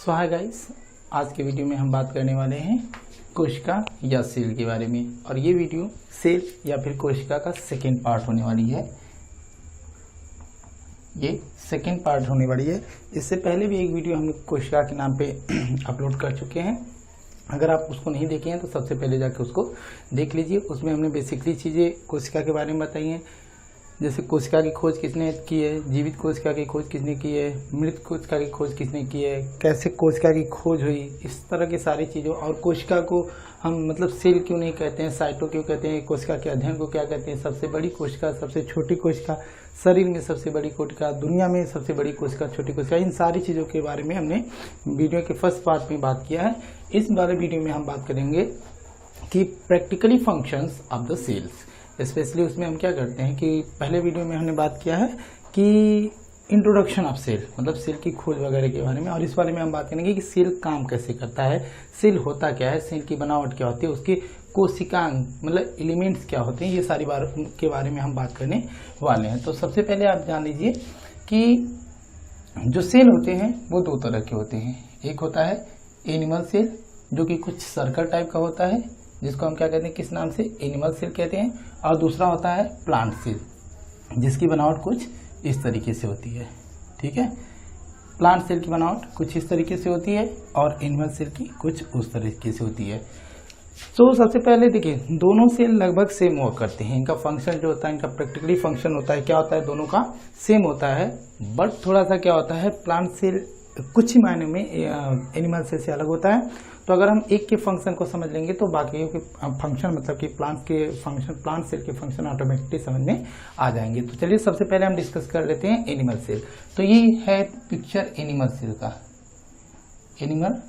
सो hi guys, आज के video में हम बात करने वाले हैं कोशिका या सेल के बारे में। और ये वीडियो सेल या फिर कोशिका का सेकेंड पार्ट होने वाली है। ये सेकेंड पार्ट होने वाली है। इससे पहले भी एक वीडियो हम कोशिका के नाम पे अपलोड कर चुके हैं। अगर आप उसको नहीं देखे हैं तो सबसे पहले जाके उसको देख लीजिए। उसमें हमने बेसिकली चीज़ें कोशिका के बारे में बताई हैं, जैसे कोशिका की खोज किसने की है, जीवित कोशिका की खोज किसने की है, मृत कोशिका की खोज किसने की है, कैसे कोशिका की खोज हुई, इस तरह की सारी चीज़ों। और कोशिका को हम मतलब सेल क्यों नहीं कहते हैं, साइटो क्यों कहते हैं, कोशिका के अध्ययन को क्या कहते हैं, सबसे बड़ी कोशिका, सबसे छोटी कोशिका, शरीर में सबसे बड़ी कोशिका, दुनिया में सबसे बड़ी कोशिका, छोटी कोशिका, इन सारी चीज़ों के बारे में हमने वीडियो के फर्स्ट पार्ट में बात किया है। इस वाले वीडियो में हम बात करेंगे कि practically functions of the cells. Specially उसमें हम क्या करते हैं कि पहले वीडियो में हमने बात किया है कि इंट्रोडक्शन ऑफ सेल, मतलब सेल की खोज वगैरह के बारे में। और इस बारे में हम बात करेंगे कि सेल काम कैसे करता है, सेल होता क्या है, सेल की बनावट क्या होती है, उसके कोशिकांग मतलब एलिमेंट्स क्या होते हैं, ये सारी बात के बारे में हम बात करने वाले हैं। तो सबसे पहले आप जान लीजिए कि जो सेल होते हैं वो दो तरह के होते हैं। एक होता है एनिमल सेल, जो कि कुछ सर्कल टाइप का होता है, जिसको हम क्या कहते हैं, किस नाम से, एनिमल सेल कहते हैं। और दूसरा होता है प्लांट सेल, जिसकी बनावट कुछ इस तरीके से होती है। ठीक है, प्लांट सेल की बनावट कुछ इस तरीके से होती है और एनिमल सेल की कुछ उस तरीके से होती है। तो सबसे पहले देखिए, दोनों सेल लगभग सेम वर्क करते हैं। इनका फंक्शन जो होता है, इनका प्रैक्टिकली फंक्शन होता है, क्या होता है, दोनों का सेम होता है। बट थोड़ा सा क्या होता है, प्लांट सेल कुछ ही मायने में एनिमल सेल से अलग होता है। तो अगर हम एक के फंक्शन को समझ लेंगे तो बाकी के फंक्शन, मतलब कि प्लांट के फंक्शन, प्लांट सेल के फंक्शन ऑटोमेटिकली समझ में आ जाएंगे। तो चलिए सबसे पहले हम डिस्कस कर लेते हैं एनिमल सेल। तो ये है पिक्चर एनिमल सेल का, एनिमल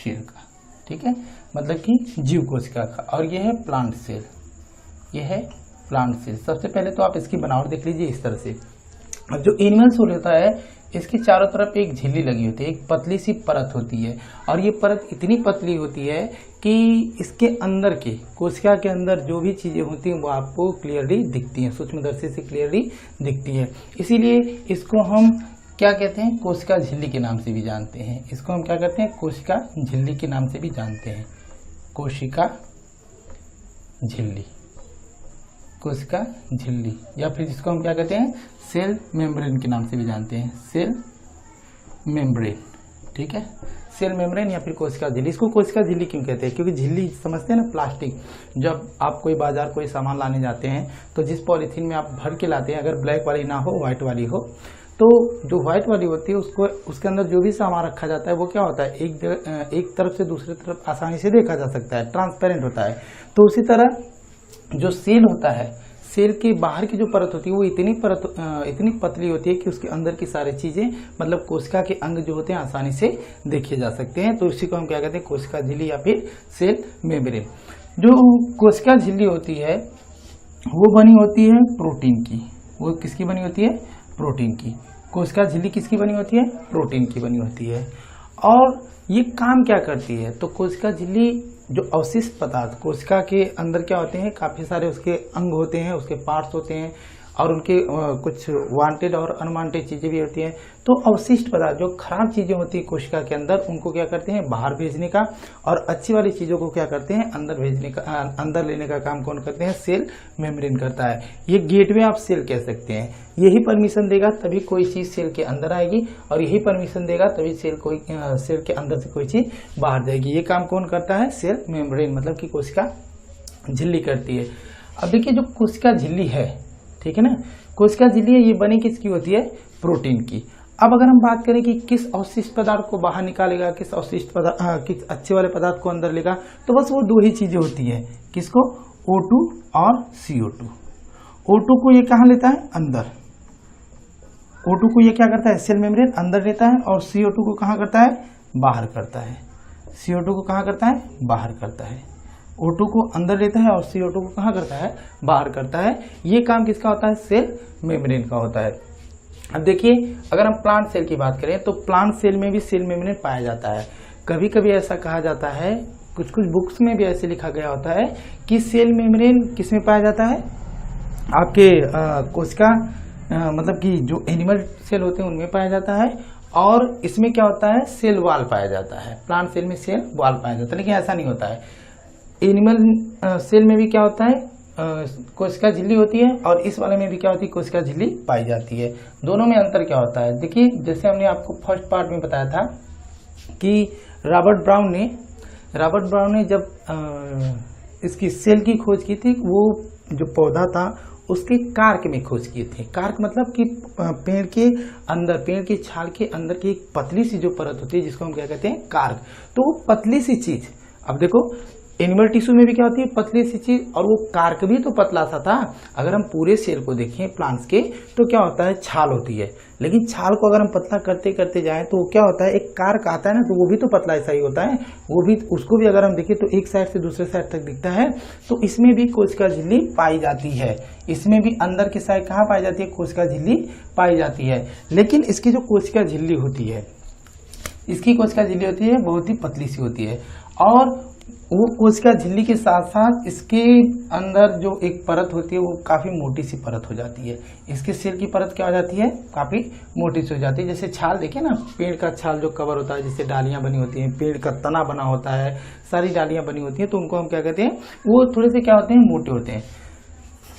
सेल का, ठीक है, मतलब कि जीव कोशिका का। और ये है प्लांट सेल, ये है प्लांट सेल। सबसे पहले तो आप इसकी बनावट देख लीजिए इस तरह से। अब जो एनिमल सेल होता है, इसके चारों तरफ एक झिल्ली लगी होती है, एक पतली सी परत होती है। और ये परत इतनी पतली होती है कि इसके अंदर के, कोशिका के अंदर जो भी चीजें होती हैं वो आपको क्लियरली दिखती हैं, सूक्ष्मदर्शी से क्लियरली दिखती है। इसीलिए इसको हम क्या कहते हैं, कोशिका झिल्ली के नाम से भी जानते हैं। इसको हम क्या कहते हैं, कोशिका झिल्ली के नाम से भी जानते हैं। कोशिका झिल्ली, कोशिका झिल्ली, या फिर जिसको हम क्या कहते हैं, सेल मेम्ब्रेन के नाम से भी जानते हैं, सेल मेम्ब्रेन। ठीक है, सेल मेम्ब्रेन या फिर कोशिका झिल्ली। इसको कोशिका झिल्ली क्यों कहते हैं, क्योंकि झिल्ली समझते हैं ना, प्लास्टिक। जब आप कोई बाजार कोई सामान लाने जाते हैं तो जिस पॉलीथीन में आप भर के लाते हैं, अगर ब्लैक वाली ना हो, व्हाइट वाली हो, तो जो व्हाइट वाली होती है उसको, उसके अंदर जो भी सामान रखा जाता है वो क्या होता है, एक तरफ से दूसरी तरफ आसानी से देखा जा सकता है, ट्रांसपेरेंट होता है। तो उसी तरह जो सेल होता है, सेल के बाहर की जो परत होती है वो इतनी पतली होती है कि उसके अंदर की सारी चीजें, मतलब कोशिका के अंग जो होते हैं, आसानी से देखे जा सकते हैं। तो इसी को हम क्या कहते हैं, कोशिका झिल्ली या फिर सेल मेम्ब्रेन। जो कोशिका झिल्ली होती है वो बनी होती है प्रोटीन की। वो किसकी बनी होती है, प्रोटीन की। कोशिका झिल्ली किसकी बनी होती है, प्रोटीन की बनी होती है। और ये काम क्या करती है, तो कोशिका झिल्ली जो अवशिष्ट पदार्थ, कोशिका के अंदर क्या होते हैं, काफी सारे उसके अंग होते हैं, उसके पार्ट्स होते हैं, और उनके कुछ वांटेड और अनवांटेड चीजें भी होती हैं। तो अवशिष्ट पदार्थ, जो खराब चीजें होती है कोशिका के अंदर, उनको क्या करते हैं, बाहर भेजने का, और अच्छी वाली चीजों को क्या करते हैं, अंदर भेजने का, अंदर लेने का काम कौन करते हैं, सेल मेम्ब्रेन करता है। ये गेटवे ऑफ सेल कह सकते हैं। यही परमिशन देगा तभी कोई चीज सेल के अंदर आएगी, और यही परमिशन देगा तभी सेल के अंदर से कोई चीज बाहर जाएगी। ये काम कौन करता है, सेल मेम्ब्रेन, मतलब कि कोशिका झिल्ली करती है। अब देखिए, जो कोशिका झिल्ली है, ठीक है ना, कोशिका झिल्ली है, ये बनी किसकी होती है, प्रोटीन की। अब अगर हम बात करें कि किस अवशिष्ट पदार्थ को बाहर निकालेगा, किस अवशिष्ट पदार्थ, किस अच्छे वाले पदार्थ को अंदर लेगा, तो बस वो दो ही चीजें होती है। किसको, O2 और CO2। O2 को ये कहाँ लेता है, अंदर। O2 को ये क्या करता है, सेल मेम्ब्रेन अंदर लेता है, और CO2 को कहाँ करता है, बाहर करता है। CO2 को कहाँ करता है, बाहर करता है। O2 को अंदर लेता है और CO2 को कहाँ करता है, बाहर करता है। ये काम किसका होता है, सेल मेम्ब्रेन का होता है। अब देखिए, अगर हम प्लांट सेल की बात करें तो प्लांट सेल में भी सेल मेम्ब्रेन पाया जाता है। कभी कभी ऐसा कहा जाता है, कुछ कुछ बुक्स में भी ऐसे लिखा गया होता है कि सेल मेम्ब्रेन किस में पाया जाता है, आपके कोशिका मतलब कि जो एनिमल सेल होते हैं उनमें पाया जाता है, और इसमें क्या होता है, सेल वॉल पाया जाता है। प्लांट सेल में सेल वॉल पाया जाता है, लेकिन ऐसा नहीं होता है। एनिमल सेल में भी क्या होता है, कोशिका झिल्ली होती है, और इस वाले में भी क्या होती है, कोशिका झिल्ली पाई जाती है। दोनों में अंतर क्या होता है, देखिए जैसे हमने आपको फर्स्ट पार्ट में बताया था कि रॉबर्ट ब्राउन ने जब इसकी सेल की खोज की थी, वो जो पौधा था उसके कार्क में खोज किए थे। कार्क मतलब कि पेड़ के अंदर, पेड़ की छाल के अंदर की एक पतली सी जो परत होती है, जिसको हम क्या कहते हैं, कार्क। तो वो पतली सी चीज, अब देखो एनिमल टिश्यू में भी क्या होती है, पतली सी चीज, और वो कार्क भी तो पतला सा था। अगर हम पूरे सेल को देखें प्लांट्स के, तो क्या होता है, छाल होती है, लेकिन छाल को अगर हम पतला करते करते जाएं तो क्या होता है, एक कार्क आता है ना, तो वो भी तो पतला ऐसा ही होता है, वो भी, उसको भी अगर हम देखें तो एक साइड से दूसरे साइड तक दिखता है। तो इसमें भी कोशिका झिल्ली पाई जाती है, इसमें भी अंदर की साइड कहाँ पाई जाती है, कोशिका झिल्ली पाई जाती है। लेकिन इसकी जो कोशिका झिल्ली होती है, इसकी कोशिका झिल्ली होती है बहुत ही पतली सी होती है, और वो कोशिका झिल्ली के साथ साथ इसके अंदर जो एक परत होती है वो काफी मोटी सी परत हो जाती है। इसके सेल की परत क्या हो जाती है, काफी मोटी सी हो जाती है। जैसे छाल देखिए ना, पेड़ का छाल जो कवर होता है, जिससे डालियां बनी होती हैं, पेड़ का तना बना होता है, सारी डालियां बनी होती हैं, तो उनको हम क्या कहते हैं, वो थोड़े से क्या होते हैं, मोटे होते हैं।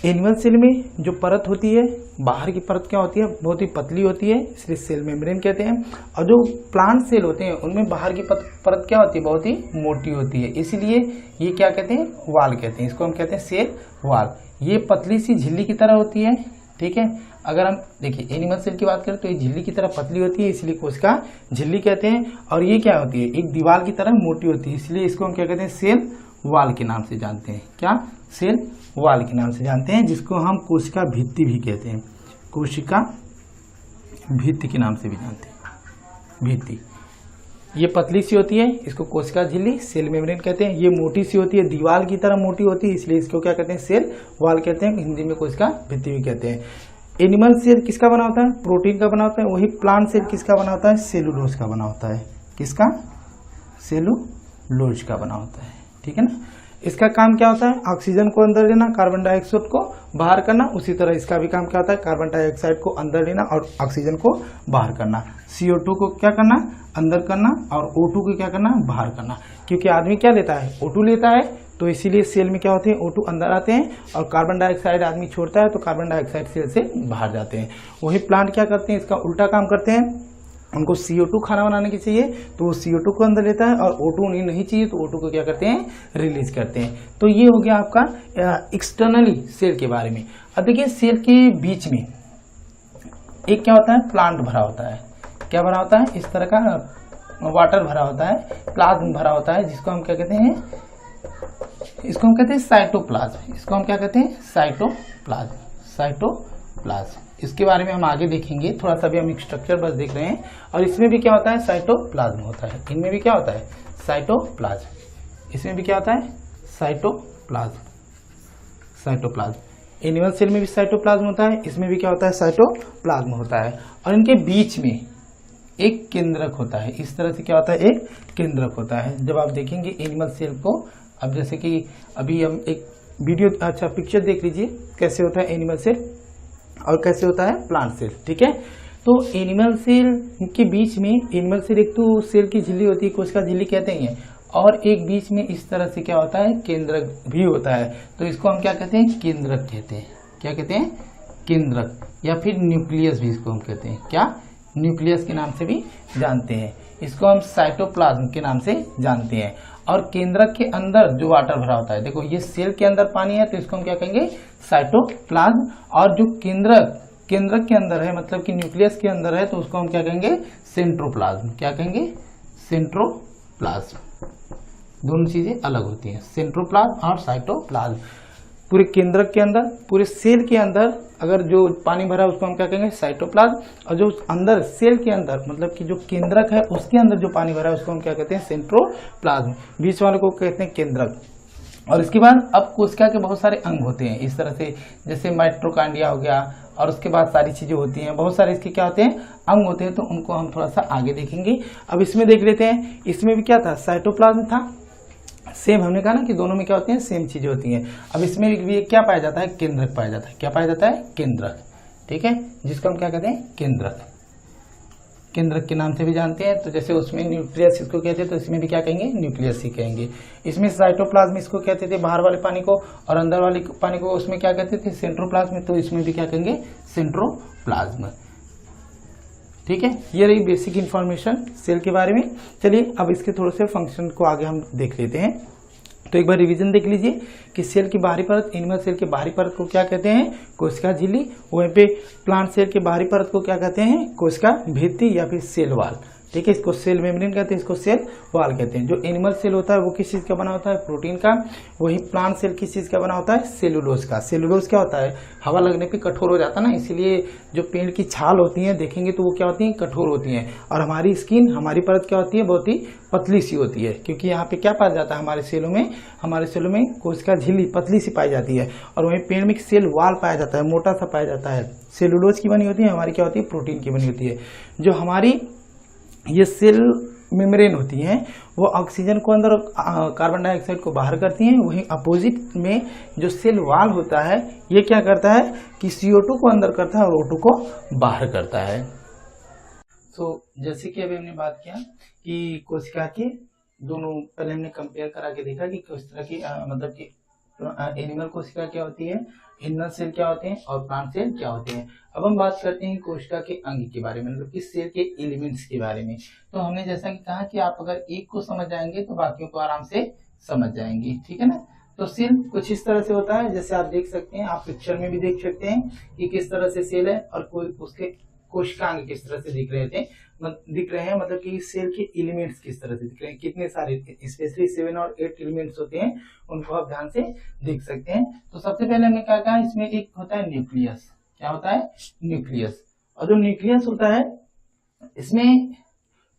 एनिमल सेल में जो परत होती है, बाहर की परत क्या होती है, बहुत ही पतली होती है, इसलिए सेल मेम्ब्रेन कहते हैं। और जो प्लांट सेल होते हैं उनमें बाहर की परत क्या होती है, बहुत ही मोटी होती है, इसीलिए ये क्या कहते हैं, वाल कहते हैं, इसको हम कहते हैं सेल वाल। ये पतली सी झिल्ली की तरह होती है, ठीक है। अगर हम देखिए एनिमल सेल की बात करें तो ये झिल्ली की तरह पतली होती है, इसलिए कोशिका झिल्ली कहते हैं। और ये क्या होती है, एक दीवार की तरह मोटी होती है, इसलिए इसको हम क्या कहते हैं, सेल वाल के नाम से जानते हैं। क्या, सेल वाल के नाम से जानते हैं, जिसको हम कोशिका भित्ति भी कहते हैं, कोशिका भित्ति के नाम से भी जानते हैं। भित्ति ये पतली सी होती है, इसको कोशिका झिल्ली, सेल मेम्ब्रेन कहते हैं। ये मोटी सी होती है, दीवार की तरह मोटी होती है, इसलिए इसको क्या कहते हैं, सेल वाल कहते हैं, हिंदी में कोशिका भित्ति भी कहते हैं। एनिमल सेल किसका बना होता है, प्रोटीन का बना होता है, वही प्लांट सेल किसका बना होता है, सेलुलोज का बना होता है। किसका, सेलुलोज का बना होता है, ठीक है ना। इसका काम क्या होता है, ऑक्सीजन को अंदर लेना, कार्बन डाइऑक्साइड को बाहर करना। उसी तरह इसका भी काम क्या होता है, कार्बन डाइऑक्साइड को अंदर लेना और ऑक्सीजन को बाहर करना। CO2 को क्या करना, अंदर करना, और O2 को क्या करना, बाहर करना। क्योंकि आदमी क्या लेता है, O2 लेता है, तो इसीलिए सेल में क्या होते हैं, O2 अंदर आते हैं, और कार्बन डाइऑक्साइड आदमी छोड़ता है, तो कार्बन डाइऑक्साइड सेल से बाहर जाते हैं। वही प्लांट क्या करते हैं, इसका उल्टा काम करते हैं। उनको CO2 खाना बनाने की चाहिए, तो वो CO2 को अंदर लेता है, और O2 उन्हें नहीं चाहिए, तो O2 को क्या करते हैं, रिलीज करते हैं। तो ये हो गया आपका एक्सटर्नली सेल के बारे में। अब देखिए सेल के बीच में एक क्या होता है, प्लांट भरा होता है। क्या भरा होता है, इस तरह का वाटर भरा होता है, प्लाज्म भरा होता है, जिसको हम क्या कहते हैं, इसको हम कहते हैं साइटोप्लाज्म। इसको हम क्या कहते हैं, साइटोप्लाज्म, साइटोप्लाज्म। इसके बारे में हम आगे देखेंगे, थोड़ा सा भी हम स्ट्रक्चर बस देख रहे हैं। और इसमें भी क्या होता है, साइटोप्लाज्म होता है। इनमें भी क्या होता है, साइटोप्लाज्म। इसमें भी क्या होता है, साइटोप्लाज्म, साइटोप्लाज्म। एनिमल सेल में भी साइटोप्लाज्म होता है, इसमें भी क्या होता है, साइटोप्लाज्म होता है। और इनके बीच में एक केंद्रक होता है। इस तरह से क्या होता है, एक केंद्रक होता है। जब आप देखेंगे एनिमल सेल को, अब जैसे कि अभी हम एक वीडियो, अच्छा पिक्चर देख लीजिए, कैसे होता है एनिमल सेल और कैसे होता है प्लांट सेल, ठीक है। तो एनिमल सेल के बीच में, एनिमल सेल एक तो सेल की झिल्ली होती है, कोशिका झिल्ली कहते हैं, और एक बीच में इस तरह से क्या होता है, केंद्रक भी होता है। तो इसको हम क्या कहते हैं, केंद्रक कहते हैं। क्या कहते हैं, केंद्रक, या फिर न्यूक्लियस भी इसको हम कहते हैं। क्या, न्यूक्लियस के नाम से भी जानते हैं। इसको हम साइटोप्लाज्म के नाम से जानते हैं। और केंद्रक के अंदर जो वाटर भरा होता है, देखो ये सेल के अंदर पानी है, तो इसको हम क्या कहेंगे, साइटोप्लाज्म। और जो केंद्रक के अंदर है, मतलब कि न्यूक्लियस के अंदर है, तो उसको हम क्या कहेंगे, सेंट्रोप्लाज्म। क्या कहेंगे, सेंट्रोप्लाज्म। दोनों चीजें अलग होती हैं, सेंट्रोप्लाज्म और साइटोप्लाज्म। पूरे केंद्रक के अंदर, पूरे सेल के अंदर अगर जो पानी भरा है उसको हम क्या कहेंगे, साइटोप्लाज्म। और जो अंदर सेल के अंदर, मतलब कि जो केंद्रक है उसके अंदर जो पानी भरा है उसको हम क्या कहते हैं, सेंट्रोप्लाज्म। बीच वाले को कहते हैं केंद्रक। और इसके बाद अब कोशिका के बहुत सारे अंग होते हैं इस तरह से, जैसे माइटोकॉन्ड्रिया हो गया, और उसके बाद सारी चीजें होती हैं, बहुत सारे इसके क्या होते हैं, अंग होते हैं। तो उनको हम थोड़ा सा आगे देखेंगे। अब इसमें देख लेते हैं, इसमें भी क्या था, साइटोप्लाज्म था। सेम हमने कहा ना कि दोनों में क्या होती है, सेम चीजें होती हैं। अब इसमें भी क्या पाया जाता है, केंद्रक पाया जाता है। क्या पाया जाता है, केंद्रक, ठीक है, जिसको हम क्या कहते हैं, केंद्रक। केंद्रक के नाम से भी जानते हैं। तो जैसे उसमें न्यूक्लियस इसको कहते हैं, तो इसमें भी क्या कहेंगे, न्यूक्लियस ही कहेंगे। इसमें साइटोप्लाज्म इसको कहते थे, बाहर वाले पानी को, और अंदर वाले पानी को उसमें क्या कहते थे, सेंट्रोप्लाज्म। तो इसमें भी क्या कहेंगे, सेंट्रोप्लाज्म। ठीक है, ये रही बेसिक इंफॉर्मेशन सेल के बारे में। चलिए अब इसके थोड़े से फंक्शन को आगे हम देख लेते हैं। तो एक बार रिवीजन देख लीजिए कि सेल की बाहरी परत, एनिमल सेल की बाहरी परत को क्या कहते हैं, कोशिका झिल्ली। वहीं पे प्लांट सेल की बाहरी परत को क्या कहते हैं, कोशिका भित्ति या फिर सेल वाल। ठीक है, इसको सेल मेम्ब्रेन कहते हैं, इसको सेल वाल कहते हैं। जो एनिमल सेल होता है वो किस चीज़ का बना होता है, प्रोटीन का। वही प्लांट सेल किस चीज़ का बना होता है, सेलुलोज का। सेलुलोज क्या होता है, हवा लगने पे कठोर हो जाता है ना, इसीलिए जो पेड़ की छाल होती है देखेंगे तो वो क्या होती है, कठोर होती हैं। और हमारी स्किन, हमारी परत क्या होती है, बहुत ही पतली सी होती है, क्योंकि यहाँ पे क्या पाया जाता है हमारे सेलों में कोशिका झिल्ली पतली सी पाई जाती है। और वहीं पेड़ में सेल वाल पाया जाता है, मोटा सा पाया जाता है, सेलुलोज की बनी होती है। हमारी क्या होती है, प्रोटीन की बनी होती है। जो हमारी ये सेल मेम्ब्रेन होती हैं वो ऑक्सीजन को अंदर, कार्बन डाइऑक्साइड को बाहर करती हैं। वहीं अपोजिट में जो सेल वाल होता है ये क्या करता है कि CO2 को अंदर करता है और O2 को बाहर करता है। तो जैसे कि अभी हमने बात किया कि कोशिका के दोनों, पहले हमने कंपेयर करा के देखा कि किस तरह की मतलब कि एनिमल कोशिका क्या होती है, एनिमल सेल क्या होते हैं और प्लांट सेल क्या होते हैं। अब हम बात करते हैं कोशिका के अंग के बारे में, मतलब कि सेल के एलिमेंट्स के बारे में। तो हमने जैसा कि कहा कि आप अगर एक को समझ जाएंगे तो बाकियों को आराम से समझ जाएंगे, ठीक है ना। तो सेल कुछ इस तरह से होता है, जैसे आप देख सकते हैं, आप पिक्चर में भी देख सकते हैं कि किस तरह से सेल है और उसके कोशिकांग किस तरह से दिख रहे हैं, मतलब कि सेल के एलिमेंट्स किस तरह से दिख रहे हैं, कितने सारे, स्पेशली 7 और 8 एलिमेंट्स होते हैं, उनको आप ध्यान से देख सकते हैं। तो सबसे पहले हमने क्या कहा, इसमें एक होता है न्यूक्लियस। क्या होता है, न्यूक्लियस। और जो न्यूक्लियस होता है इसमें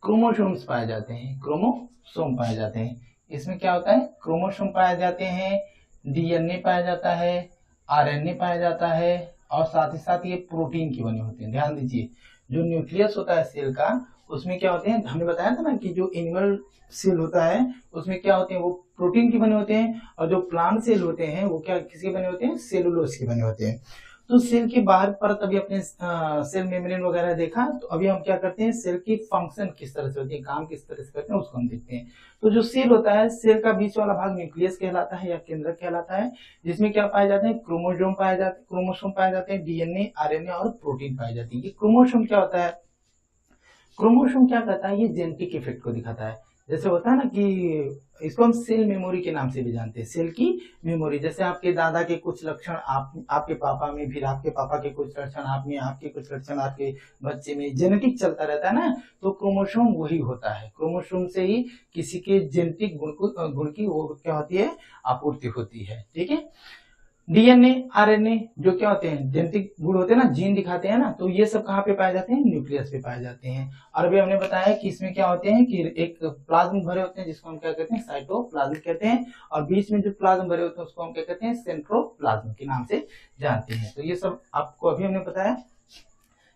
क्रोमोसोम्स पाए जाते हैं, क्रोमोसोम पाए जाते हैं। इसमें क्या होता है, क्रोमोसोम पाए जाते हैं, DNA पाया जाता है, RNA पाया जाता है, और साथ ही साथ ये प्रोटीन की बने होते हैं। ध्यान दीजिए, जो न्यूक्लियस होता है सेल का, उसमें क्या होते हैं, हमने बताया था ना कि जो एनिमल सेल होता है उसमें क्या होते हैं, वो प्रोटीन के बने होते हैं। और जो प्लांट सेल होते हैं वो क्या, किसके बने होते हैं, सेलुलोज के बने होते हैं। तो सेल की बाहर परत अभी अपने सेल मेम्ब्रेन वगैरह देखा। तो अभी हम क्या करते हैं, सेल की फंक्शन किस तरह से होती है, काम किस तरह से करते हैं, उसको हम देखते हैं। तो जो सेल होता है, सेल का बीच वाला भाग न्यूक्लियस कहलाता है या केंद्रक कहलाता है, जिसमें क्या पाए जाते हैं, क्रोमोसोम पाए जाते हैं, DNA, RNA और प्रोटीन पाए जाती है। ये क्रोमोसोम क्या होता है, क्रोमोसोम क्या करता है, ये जेनेटिक इफेक्ट को दिखाता है। जैसे होता है ना कि इसको हम सेल मेमोरी के नाम से भी जानते हैं, सेल की मेमोरी। जैसे आपके दादा के कुछ लक्षण आपके पापा में, फिर आपके पापा के कुछ लक्षण आप में, आपके कुछ लक्षण आपके बच्चे में, जेनेटिक चलता रहता है ना। तो क्रोमोसोम वही होता है, क्रोमोसोम से ही किसी के जेनेटिक गुण की वो क्या होती है, आपूर्ति होती है, ठीक है। DNA, RNA जो क्या होते हैं, जेनेटिक गुण होते हैं ना, जीन दिखाते हैं ना, तो ये सब कहाँ पे पाए जाते हैं, न्यूक्लियस पे पाए जाते हैं। और अभी हमने बताया कि इसमें क्या होते हैं कि एक प्लाज्म भरे होते हैं, जिसको हम क्या कहते हैं, साइटोप्लाज्म कहते हैं। और बीच में जो प्लाज्म भरे होते हैं उसको हम क्या कहते हैं, सेंट्रोप्लाज्म के नाम से जानते हैं। तो ये सब आपको अभी हमने बताया।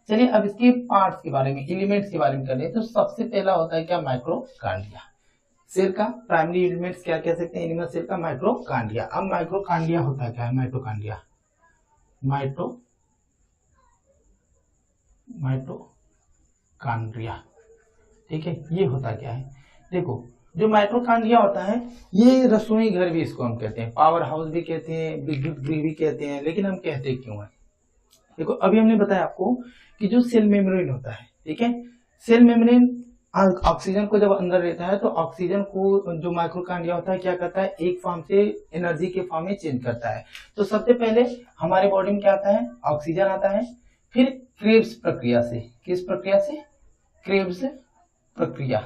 चलिए अब इसके पार्ट्स के बारे में, एलिमेंट्स के बारे में कर ले। तो सबसे पहला होता है क्या, माइक्रोकांडिया। सेल का प्राइमरी एलिमेंट्स क्या कह सकते हैं, एनिमल सेल का माइक्रोकांडिया। अब माइक्रोकांडिया होता है क्या है, माइटोकांड्रिया, ठीक है। ये होता क्या है, देखो जो माइटोकांड्रिया होता है ये रसोई घर भी इसको हम कहते हैं, पावर हाउस भी कहते हैं, विद्युत गृह भी कहते हैं। लेकिन हम कहते क्यों है, देखो अभी हमने बताया आपको कि जो सेल मेम्ब्रेन होता है, ठीक है, सेल मेम्ब्रेन ऑक्सीजन को जब अंदर लेता है तो ऑक्सीजन को जो माइक्रोकांडिया होता है क्या करता है, एक फॉर्म से एनर्जी के फॉर्म में चेंज करता है। तो सबसे पहले हमारे बॉडी में क्या आता है, ऑक्सीजन आता है, फिर क्रेब्स प्रक्रिया से, किस प्रक्रिया से, क्रेब्स प्रक्रिया,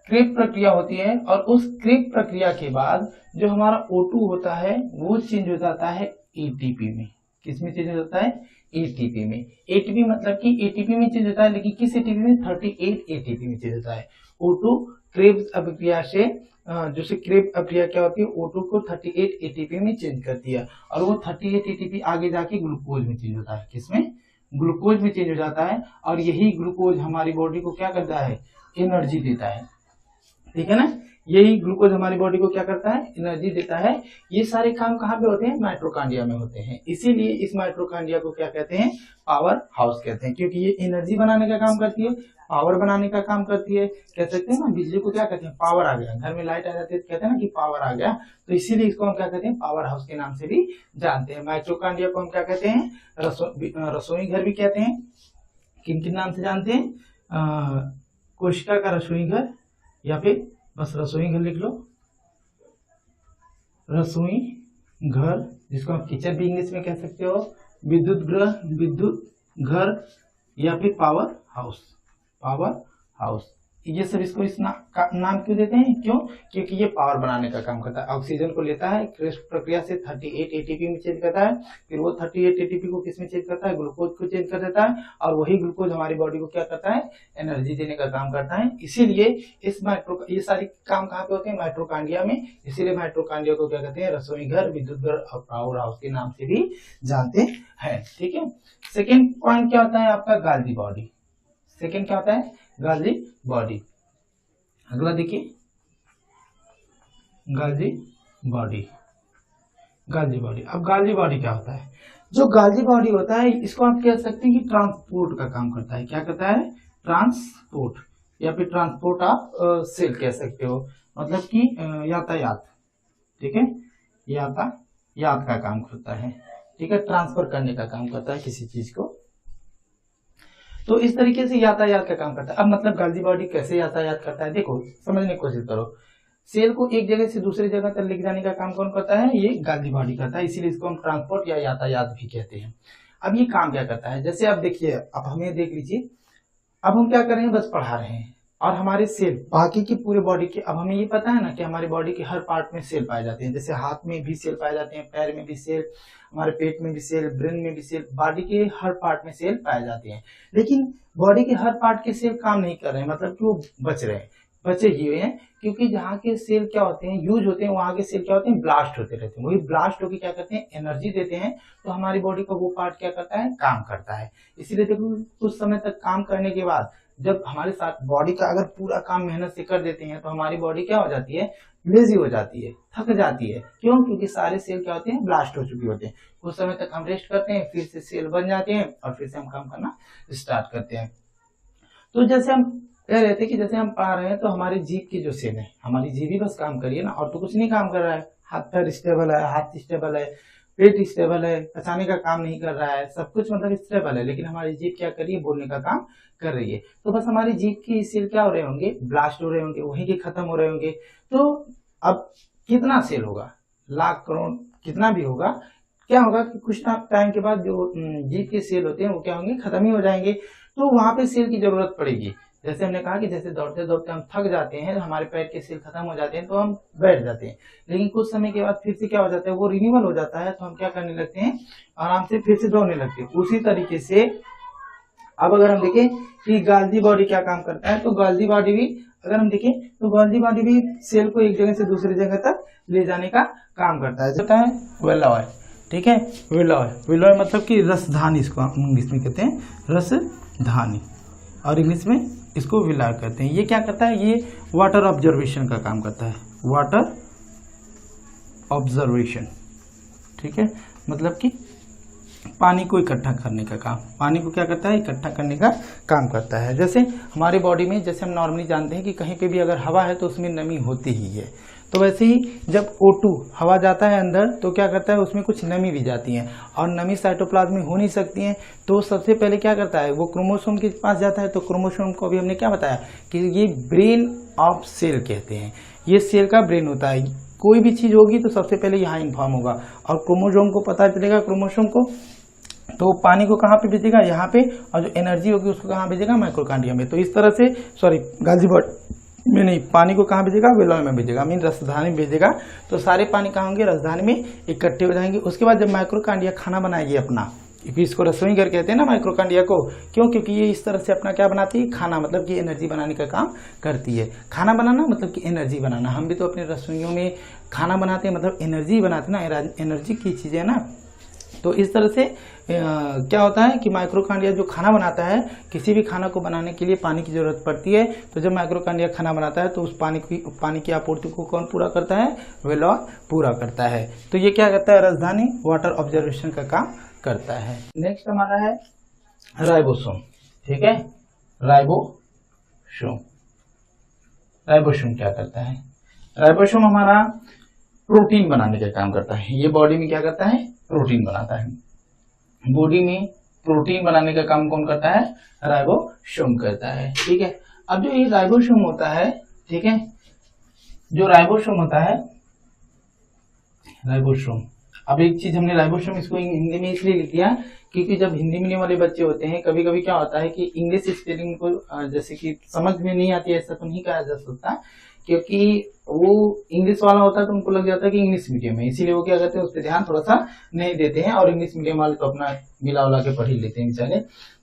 क्रेब प्रक्रिया होती है। और उस क्रेब प्रक्रिया के बाद जो हमारा O2 होता है वो चेंज हो जाता है ATP में। किसमें चेंज हो जाता है, ATP में। ATP मतलब कि ATP में चेंज होता है, लेकिन किस ATP में, 38 ATP में चेंज होता है। O2 क्रेब्स अभिक्रिया से, जैसे क्रेब अभिक्रिया क्या होती है, O2 को 38 ATP में चेंज करती है। और वो 38 ATP आगे जाके ग्लूकोज में चेंज होता है, किसमें, ग्लूकोज में चेंज हो जाता है। और यही ग्लूकोज हमारी बॉडी को क्या करता है, एनर्जी देता है, ठीक है ना। यही ग्लूकोज हमारी बॉडी को क्या करता है, एनर्जी देता है। ये सारे काम कहाँ पे होते हैं, माइटोकॉन्ड्रिया में होते हैं। इसीलिए इस माइटोकॉन्ड्रिया को क्या कहते हैं, पावर हाउस कहते हैं, क्योंकि ये एनर्जी बनाने का काम करती है, पावर बनाने का काम करती है। कह सकते हैं ना, बिजली को क्या कहते हैं, पावर आ गया। घर में लाइट आ जाती है तो कहते हैं ना कि पावर आ गया, तो इसीलिए इसको हम क्या कहते हैं, पावर हाउस के नाम से भी जानते हैं। माइटोकॉन्ड्रिया को हम क्या कहते हैं, रसोई घर भी कहते हैं। किन किन नाम से जानते हैं, कोशिका का रसोई घर, या फिर बस रसोई घर लिख लो, रसोई घर, जिसको आप किचन भी इंग्लिश में कह सकते हो, विद्युत गृह, विद्युत घर, या फिर पावर हाउस, पावर हाउस। ये सब इसको इस नाम क्यों देते हैं, क्यों, क्योंकि ये पावर बनाने का काम करता है। ऑक्सीजन को लेता है, क्रेस्ट प्रक्रिया से 38 एटीपी में चेंज करता है, फिर वो 38 एटीपी को किस में चेंज करता है, ग्लूकोज को चेंज कर देता है, और वही ग्लूकोज हमारी बॉडी को क्या करता है, एनर्जी देने का काम करता है। इसीलिए ये सारी काम कहाँ पे होते हैं, माइटोकॉन्ड्रिया में। इसीलिए माइटोकॉन्ड्रिया को क्या कहते हैं, रसोई घर, विद्युत घर और पावर हाउस के नाम से भी जानते हैं। ठीक है, सेकेंड पॉइंट क्या होता है आपका, गाल्जी बॉडी। सेकेंड क्या होता है, गाल्जी बॉडी। अगला देखिए, गाल्जी बॉडी, गाल्जी बॉडी। अब गाल्जी बॉडी क्या होता है, जो गाल्जी बॉडी होता है इसको आप कह सकते हैं कि ट्रांसपोर्ट का काम करता है। क्या करता है, ट्रांसपोर्ट, या फिर ट्रांसपोर्ट ऑफ सेल कह सकते हो, मतलब कि यातायात। ठीक है, यातायात का काम करता है। ठीक है, ट्रांसफर करने का काम करता है किसी चीज को, तो इस तरीके से यातायात का काम करता है। अब मतलब गाल्जी बॉडी कैसे यातायात करता है, देखो समझने की कोशिश करो। सेल को एक जगह से दूसरी जगह तक लेके जाने का काम कौन करता है, ये गाल्जी बॉडी करता है, इसीलिए इसको हम ट्रांसपोर्ट या यातायात भी कहते हैं। अब ये काम क्या करता है, जैसे आप देखिए, अब हमें देख लीजिए, अब हम क्या कर रहे हैं, बस पढ़ा रहे हैं, और हमारे सेल बाकी की पूरे बॉडी के, अब हमें ये पता है ना कि हमारी बॉडी के हर पार्ट में सेल पाए जाते हैं। जैसे हाथ में भी सेल पाए जाते हैं, पैर में भी सेल, हमारे पेट में भी सेल, ब्रेन में भी सेल, बॉडी के हर पार्ट में सेल पाए जाते हैं। लेकिन बॉडी के हर पार्ट के सेल काम नहीं कर रहे हैं, मतलब कि वो बचे हुए हैं, क्योंकि जहाँ के सेल क्या होते हैं, यूज होते हैं, वहां के सेल क्या होते हैं, ब्लास्ट होते रहते हैं। वही ब्लास्ट होकर क्या करते हैं, एनर्जी देते हैं, तो हमारी बॉडी का वो पार्ट क्या करता है, काम करता है। इसीलिए देखो, कुछ समय तक काम करने के बाद जब हमारे साथ बॉडी का अगर पूरा काम मेहनत से कर देते हैं, तो हमारी बॉडी क्या हो जाती है, लेजी हो जाती है, थक जाती है। क्यों, क्योंकि सारे सेल क्या होते हैं, ब्लास्ट हो चुके होते हैं। कुछ समय तक हम रेस्ट करते हैं, फिर से सेल बन जाते हैं, और फिर से हम काम करना स्टार्ट करते हैं। तो जैसे हम कह रहे थे कि जैसे हम पढ़ा रहे हैं, तो हमारी जीभ की जो सेल है, हमारी जीभ ही बस काम करिए ना, और तो कुछ नहीं काम कर रहा है। हाथ पैर स्टेबल है, हाथ स्टेबल है, पेट स्टेबल है, पचाने का काम नहीं कर रहा है, सब कुछ मतलब स्टेबल है, लेकिन हमारी जीभ क्या कर रही है, बोलने का काम कर रही है। तो बस हमारी जीभ की सेल क्या हो रहे होंगे, ब्लास्ट हो रहे होंगे, वहीं के खत्म हो रहे होंगे। तो अब कितना सेल होगा, लाख करोड़ कितना भी होगा, क्या होगा कि कुछ टाइम के बाद जो जीभ के सेल होते हैं वो क्या होंगे, खत्म ही हो जाएंगे। तो वहां पे सेल की जरूरत पड़ेगी। जैसे हमने कहा कि जैसे दौड़ते दौड़ते हम थक जाते हैं, हमारे पैर के सेल खत्म हो जाते हैं, तो हम बैठ जाते हैं, लेकिन कुछ समय के बाद फिर से क्या हो जाता है, वो रिन्यूअल हो जाता है, तो हम क्या करने लगते हैं, आराम से फिर से दौड़ने लगते हैं। उसी तरीके से अब अगर हम देखें कि गाल्जी बॉडी क्या काम करता है, तो गाल्जी बॉडी भी अगर हम देखें तो गाल्जी बॉडी भी सेल को एक जगह से दूसरी जगह तक ले जाने का काम करता है। होता है विलॉय, ठीक है, विलॉय मतलब कि रसधानी, इसको इंग्लिश में कहते हैं रसधानी, और इंग्लिश में इसको विलॉय कहते हैं। ये क्या करता है, ये वाटर ऑब्जर्वेशन का काम करता है, वाटर ऑब्जर्वेशन, ठीक है, मतलब कि पानी को इकट्ठा करने का काम, पानी को क्या करता है, इकट्ठा करने का काम करता है। जैसे हमारी बॉडी में, जैसे हम नॉर्मली जानते हैं कि कहीं पे भी अगर हवा है तो उसमें नमी होती ही है, तो वैसे ही जब O2 हवा जाता है अंदर, तो क्या करता है, उसमें कुछ नमी भी जाती है, और नमी साइटोप्लाज्म में हो नहीं सकती है, तो सबसे पहले क्या करता है, वो क्रोमोसोम के पास जाता है। तो क्रोमोसोम को अभी हमने क्या बताया कि ये ब्रेन ऑफ सेल कहते हैं, ये सेल का ब्रेन होता है। कोई भी चीज होगी तो सबसे पहले यहाँ इन्फॉर्म होगा, और क्रोमोसोम को पता चलेगा, क्रोमोसोम को, तो पानी को कहाँ पे भेजेगा, यहाँ पे, और जो एनर्जी होगी उसको कहाँ भेजेगा, माइटोकॉन्ड्रिया में। तो इस तरह से, सॉरी गाल्जी बॉडी में नहीं, पानी को कहाँ भेजेगा, विलॉय में भेजेगा, मीन रसधानी में भेजेगा। तो सारे पानी कहाँ होंगे, रसधानी में इकट्ठे हो जाएंगे। उसके बाद जब माइटोकॉन्ड्रिया खाना बनाएगी अपना, इसको रसोई घर कहते हैं ना माइटोकॉन्ड्रिया को, क्यों, क्योंकि ये इस तरह से अपना क्या बनाती है, खाना, मतलब कि एनर्जी बनाने का काम करती है। खाना बनाना मतलब कि एनर्जी बनाना, हम भी तो अपने रसोइयों में खाना बनाते हैं, मतलब एनर्जी बनाते हैं ना, एनर्जी की चीजें ना, तो इस तरह से क्या होता है कि माइक्रोकांडिया जो खाना बनाता है, किसी भी खाना को बनाने के लिए पानी की जरूरत पड़ती है। तो जब माइक्रोकांडिया खाना बनाता है तो उस पानी की आपूर्ति को कौन पूरा करता है? वेलॉर पूरा करता है। तो ये क्या करता है? राजधानी वाटर ऑब्जर्वेशन का काम करता है। नेक्स्ट हमारा है राइबोसोम। ठीक है, राइबोसोम क्या करता है? राइबोसोम हमारा प्रोटीन बनाने का काम करता है। ये बॉडी में क्या करता है? प्रोटीन बनाता है। बॉडी में प्रोटीन बनाने का काम कौन करता है? राइबोसोम करता है। ठीक है, अब जो ये राइबोसोम होता है, ठीक है, जो राइबोसोम होता है, राइबोसोम, अब एक चीज हमने राइबोसोम इसको हिंदी में इसलिए लिख दिया क्योंकि जब हिंदी मीडियम वाले बच्चे होते हैं, कभी कभी क्या होता है कि इंग्लिश स्पेलिंग को जैसे कि समझ में नहीं आती है, ऐसा तो नहीं कहा जा सकता, क्योंकि वो इंग्लिश वाला होता है तो उनको लग जाता है कि इंग्लिश मीडियम है, इसीलिए वो क्या करते हैं, उस पर ध्यान थोड़ा सा नहीं देते हैं, और इंग्लिश मीडियम वाले तो अपना मिला उला के पढ़ ही लेते हैं बेचारे।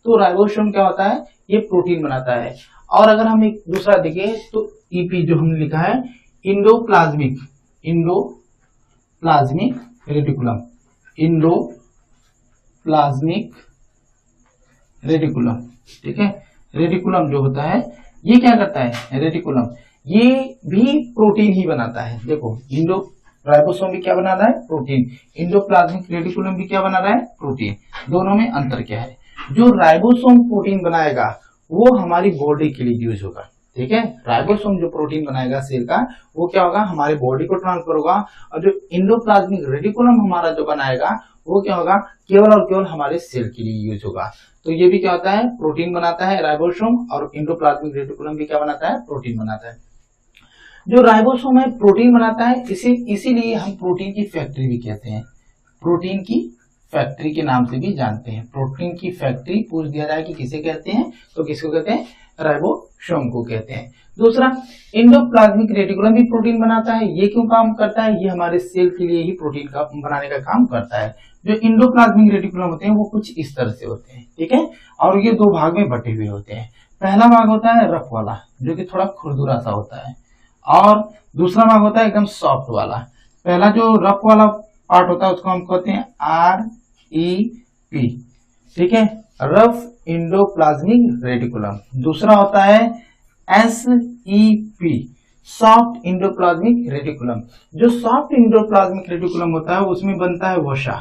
तो राइबोसोम क्या होता है? ये प्रोटीन बनाता है। और अगर हम एक दूसरा देखें तो ईपी जो हमने लिखा है, इंडोप्लाज्मिक रेटिकुलम, इंडोप्लाज्मिक रेटिकुलम। ठीक है, रेटिकुलम जो होता है ये क्या करता है? रेटिकुलम ये भी प्रोटीन ही बनाता है। देखो, राइबोसोम भी क्या बना रहा है? प्रोटीन। इंडोप्लाज्मिक रेटिकुलम भी क्या बना रहा है? प्रोटीन। दोनों में अंतर क्या है? जो राइबोसोम प्रोटीन बनाएगा वो हमारी बॉडी के लिए यूज होगा। ठीक है, राइबोसोम जो प्रोटीन बनाएगा सेल का, वो क्या होगा? हमारे बॉडी को ट्रांसफर होगा। और जो इंडोप्लाज्मिक रेटिकुलम हमारा जो बनाएगा वो क्या होगा? केवल और केवल हमारे सेल के लिए यूज होगा। तो ये भी क्या होता है? प्रोटीन बनाता है राइबोसोम, और इंडोप्लाज्मिक रेटिकुलम भी क्या बनाता है? प्रोटीन बनाता है। जो राइबोसोम है प्रोटीन बनाता है, इसीलिए हम प्रोटीन की फैक्ट्री भी कहते हैं, प्रोटीन की फैक्ट्री के नाम से भी जानते हैं। प्रोटीन की फैक्ट्री पूछ दिया जाए कि किसे कहते हैं, तो किसको कहते हैं? राइबोसोम को कहते हैं। दूसरा, इंडोप्लाज्मिक रेटिकुलम भी प्रोटीन बनाता है। ये क्यों काम करता है? ये हमारे सेल के लिए ही प्रोटीन का बनाने का काम करता है। जो इंडोप्लाज्मिक रेटिकुलम होते हैं वो कुछ इस तरह से होते हैं। ठीक है, और ये दो भाग में बटे हुए होते हैं। पहला भाग होता है रफ वाला, जो कि थोड़ा खुरदुरा सा होता है, और दूसरा भाग होता है एकदम सॉफ्ट वाला। पहला जो रफ वाला पार्ट होता है उसको हम कहते हैं REP। ठीक है, रफ इंडोप्लाज्मिक रेटिकुलम। दूसरा होता है SEP, सॉफ्ट इंडोप्लाज्मिक रेटिकुलम। जो सॉफ्ट इंडोप्लाज्मिक रेटिकुलम होता है उसमें बनता है वसा,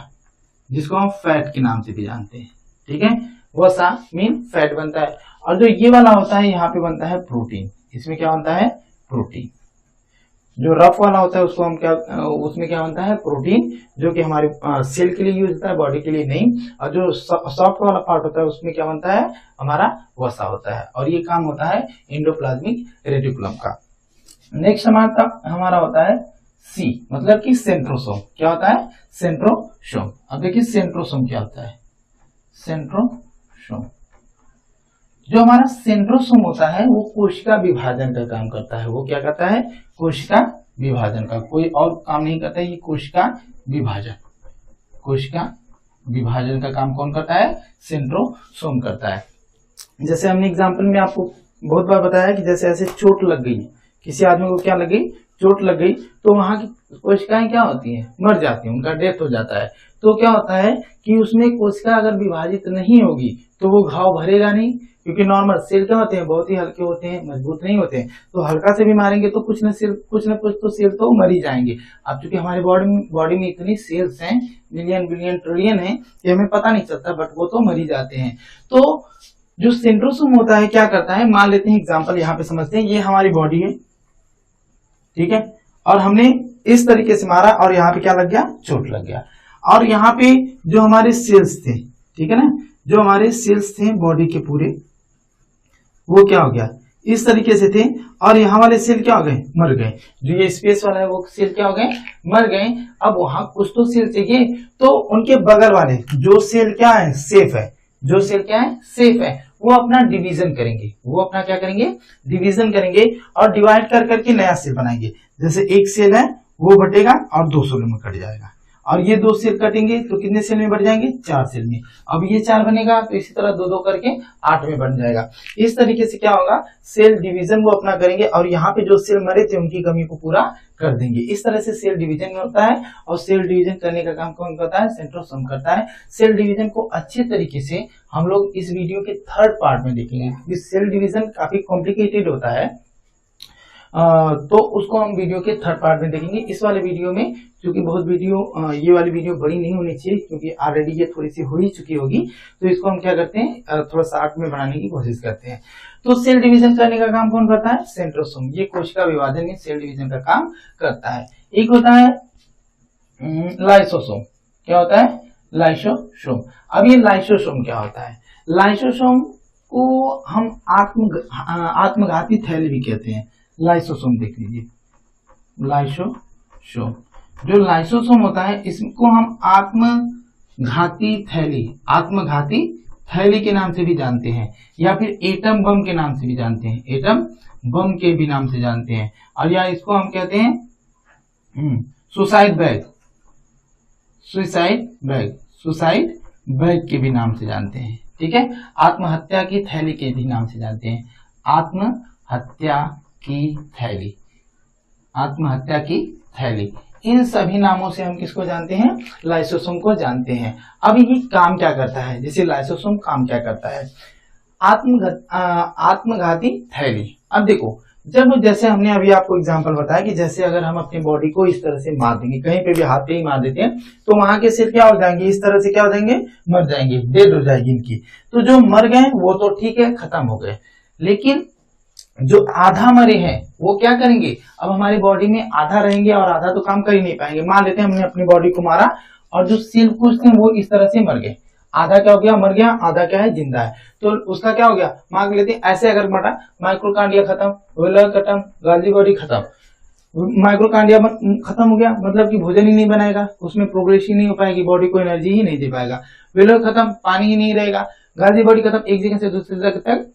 जिसको हम फैट के नाम से भी जानते हैं। ठीक है, वसा मीन फैट बनता है। और जो ये वाला होता है यहाँ पे बनता है प्रोटीन। इसमें क्या बनता है? प्रोटीन। जो रफ वाला होता है उसको हम उसमें क्या बनता है? प्रोटीन, जो कि हमारे सेल के लिए यूज होता है, बॉडी के लिए नहीं। और जो सॉफ्ट वाला पार्ट होता है उसमें क्या बनता है? हमारा वसा होता है। और ये काम होता है इंडोप्लाज्मिक रेटिकुलम का। नेक्स्ट हमारा होता है C, मतलब कि सेंट्रोसोम। क्या होता है? सेंट्रोसोम। अब देखिए सेंट्रोसोम क्या होता है? सेंट्रोसोम, जो हमारा सेंट्रोसोम होता है वो कोशिका विभाजन का काम करता है। वो क्या करता है? कोशिका विभाजन का, कोई और काम नहीं करता है। ये कोशिका विभाजन का काम कौन करता है? सेंट्रोसोम करता है। जैसे हमने एग्जांपल में आपको बहुत बार बताया कि जैसे ऐसे चोट लग गई, किसी आदमी को क्या लग गई? चोट लग गई, तो वहां की कोशिकाएं क्या होती हैं? मर जाती हैं, उनका डेथ हो जाता है। तो क्या होता है कि उसमें कोशिका अगर विभाजित नहीं होगी तो वो घाव भरेगा नहीं, क्योंकि नॉर्मल सेल क्या होते हैं? बहुत ही हल्के होते हैं, मजबूत नहीं होते हैं। तो हल्का से भी मारेंगे तो कुछ न कुछ तो सेल तो मर ही जाएंगे। अब चूंकि हमारे बॉडी में इतनी सेल्स हैं, मिलियन बिलियन ट्रिलियन है, कि हमें पता नहीं चलता, बट वो तो मर ही जाते हैं। तो जो सेंट्रोसोम होता है क्या करता है? मान लेते हैं एग्जाम्पल यहाँ पे समझते हैं, ये हमारी बॉडी है, ठीक है, और हमने इस तरीके से मारा और यहाँ पे क्या लग गया? चोट लग गया। और यहाँ पे जो हमारे सेल्स थे, ठीक है ना, जो हमारे सेल्स थे बॉडी के पूरे, वो क्या हो गया? इस तरीके से थे, और यहाँ वाले सेल क्या हो गए? मर गए। जो ये स्पेस वाला है वो सेल क्या हो गए? मर गए। अब वहां कुछ तो सेल चाहिए, तो उनके बगल वाले जो सेल क्या है? सेफ है। जो सेल क्या है? सेफ है। वो अपना डिवीजन करेंगे, वो अपना क्या करेंगे? डिवीजन करेंगे, और डिवाइड कर करके नया सेल बनाएंगे। जैसे एक सेल है वो बटेगा और 2 सेलों में कट जाएगा, और ये 2 सेल कटेंगे तो कितने सेल में बढ़ जाएंगे, 4 सेल में। अब ये 4 बनेगा तो इसी तरह 2-2 करके 8 में बन जाएगा। इस तरीके से क्या होगा, सेल डिवीजन को अपना करेंगे और यहाँ पे जो सेल मरे थे उनकी कमी को पूरा कर देंगे। इस तरह से सेल डिवीजन होता है और सेल डिवीजन करने का काम कौन करता है, सेंट्रोसोम करता है। सेल डिवीजन को अच्छे तरीके से हम लोग इस वीडियो के 3rd पार्ट में देखेंगे, क्योंकि सेल डिवीजन काफी कॉम्प्लिकेटेड होता है, तो उसको हम वीडियो के 3rd पार्ट में देखेंगे। इस वाले वीडियो में क्योंकि बहुत वीडियो ये वाली वीडियो बड़ी नहीं होनी चाहिए, क्योंकि ऑलरेडी ये थोड़ी सी हो ही चुकी होगी, तो इसको हम क्या करते हैं, थोड़ा शार्ट में बनाने की कोशिश करते हैं। तो सेल डिवीजन करने का काम कौन करता है, सेंट्रोसोम। ये कोशिका विभाजन में सेल डिवीजन का काम करता है। एक होता है लाइसोसोम। क्या होता है, लाइसोसोम। अब ये लाइसोसोम क्या होता है, लाइसोसोम को हम आत्मघाती थैली भी कहते हैं। लाइसोसोम देख लीजिए, लाइसोसोम। जो लाइसोसोम होता है इसको हम आत्मघाती थैली के नाम से भी जानते हैं, या फिर एटम बम के नाम से भी जानते हैं, एटम बम के भी नाम से जानते हैं, और या इसको हम कहते हैं सुसाइड बैग के भी नाम से जानते हैं। ठीक है, आत्महत्या की थैली के भी नाम से जानते हैं, आत्महत्या की थैली। इन सभी नामों से हम किसको जानते हैं, लाइसोसोम को जानते हैं। अब ये काम क्या करता है, जैसे लाइसोसोम काम क्या करता है, आत्मघाती थैली। अब देखो, जब जैसे हमने अभी आपको एग्जांपल बताया कि जैसे अगर हम अपनी बॉडी को इस तरह से मार देंगे, कहीं पे भी हाथ पे ही मार देते हैं, तो वहां के सेल क्या हो जाएंगे, इस तरह से क्या हो जाएंगे, मर जाएंगे, डेड हो जाएगी इनकी। तो जो मर गए वो तो ठीक है, खत्म हो गए, लेकिन जो आधा मरे हैं वो क्या करेंगे, अब हमारी बॉडी में आधा रहेंगे और आधा तो काम कर ही नहीं पाएंगे। मान लेते हैं हमने अपनी बॉडी को मारा और जो सेल कुछ थे वो इस तरह से मर गए, आधा क्या हो गया, मर गया, आधा क्या है, जिंदा है। तो उसका क्या हो गया, मान लेते हैं ऐसे अगर मरा, माइक्रोकांडिया खत्म, वेलर खत्म, गाल्जी बॉडी खत्म। माइक्रोकांडिया खत्म हो गया मतलब कि भोजन ही नहीं बनाएगा, उसमें प्रोग्रेस ही नहीं हो पाएगी, बॉडी को एनर्जी ही नहीं दे पाएगा। वेलर खत्म, पानी ही नहीं रहेगा। गाल्जी बॉडी खत्म, एक जगह से दूसरी जगह तक